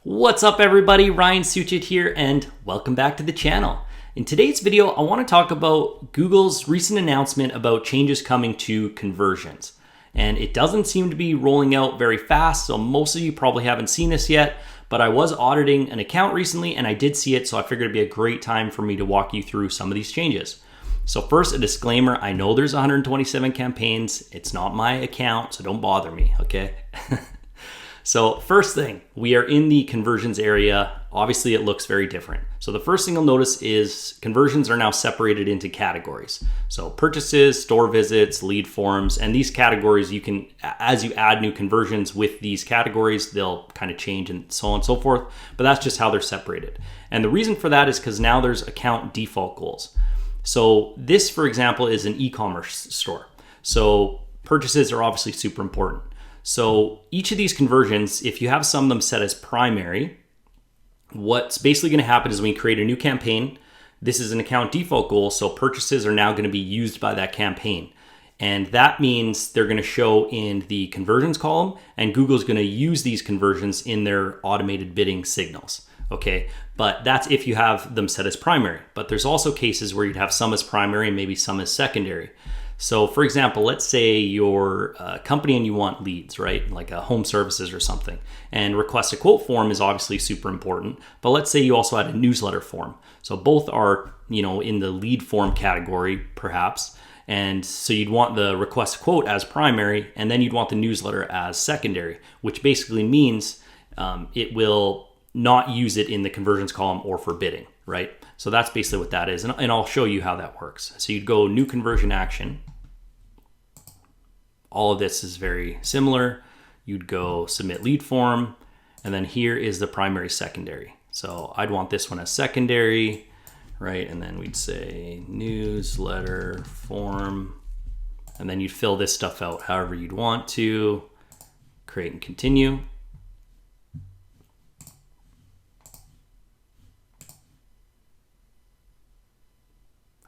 What's up everybody, Ryan Suchit here and welcome back to the channel. In today's video, I want to talk about Google's recent announcement about changes coming to conversions. And it doesn't seem to be rolling out very fast, so most of you probably haven't seen this yet, but I was auditing an account recently and I did see it, so I figured it'd be a great time for me to walk you through some of these changes. So first, a disclaimer, I know there's 127 campaigns, it's not my account, so don't bother me, okay? So first thing, we are in the conversions area. Obviously it looks very different. So the first thing you'll notice is conversions are now separated into categories. So purchases, store visits, lead forms, and these categories you can, as you add new conversions with these categories, they'll kind of change and so on and so forth, but that's just how they're separated. And the reason for that is because now there's account default goals. So this, for example, is an e-commerce store. So purchases are obviously super important. So each of these conversions, if you have some of them set as primary, what's basically going to happen is when you create a new campaign, this is an account default goal, so purchases are now going to be used by that campaign. And that means they're going to show in the conversions column, and Google's going to use these conversions in their automated bidding signals. Okay, but that's if you have them set as primary. But there's also cases where you'd have some as primary and maybe some as secondary. So for example, let's say you're a company and you want leads, right? Like a home services or something. And request a quote form is obviously super important, but let's say you also had a newsletter form. So both are, in the lead form category perhaps. And so you'd want the request a quote as primary, and then you'd want the newsletter as secondary, which basically means it will not use it in the conversions column or for bidding, right? So that's basically what that is. And I'll show you how that works. So you'd go new conversion action. All of this is very similar. You'd go submit lead form. And then here is the primary secondary. So I'd want this one as secondary, right? And then we'd say newsletter form. And then you'd fill this stuff out however you'd want to. Create and continue.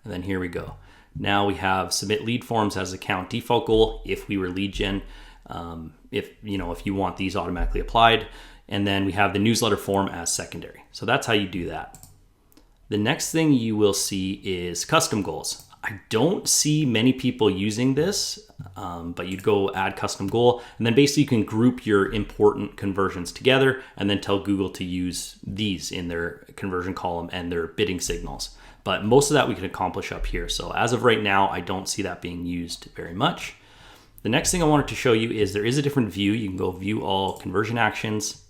And then here we go. Now we have submit lead forms as account default goal if we were lead gen, if you want these automatically applied. And then we have the newsletter form as secondary. So that's how you do that. The next thing you will see is custom goals. I don't see many people using this, but you'd go add custom goal, and then basically you can group your important conversions together and then tell Google to use these in their conversion column and their bidding signals. But most of that we can accomplish up here. So as of right now, I don't see that being used very much. The next thing I wanted to show you is there is a different view. You can go view all conversion actions.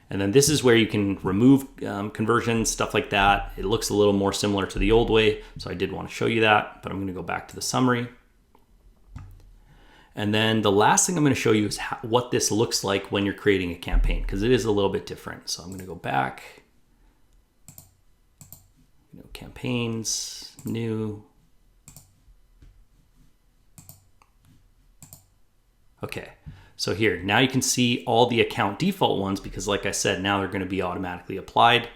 And then this is where you can remove conversions, stuff like that. It looks a little more similar to the old way. So I did want to show you that, but I'm going to go back to the summary. And then the last thing I'm going to show you is what this looks like when you're creating a campaign, because it is a little bit different. So I'm going to go back. Campaigns, new. Okay, so here, now you can see all the account default ones because like I said, now they're going to be automatically applied.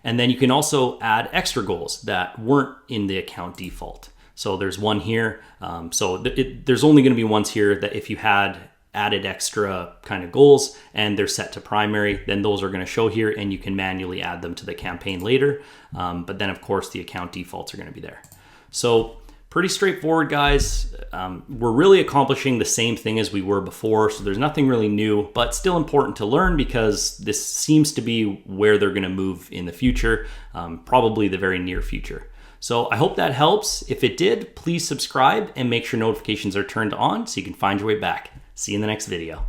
And then you can also add extra goals that weren't in the account default. So there's one here. There's only going to be ones here that if you had added extra kind of goals and they're set to primary, then those are going to show here and you can manually add them to the campaign later. But then of course the account defaults are going to be there. So pretty straightforward, guys. We're really accomplishing the same thing as we were before. So there's nothing really new, but still important to learn because this seems to be where they're going to move in the future, probably the very near future. So I hope that helps. If it did, please subscribe and make sure notifications are turned on so you can find your way back. See you in the next video.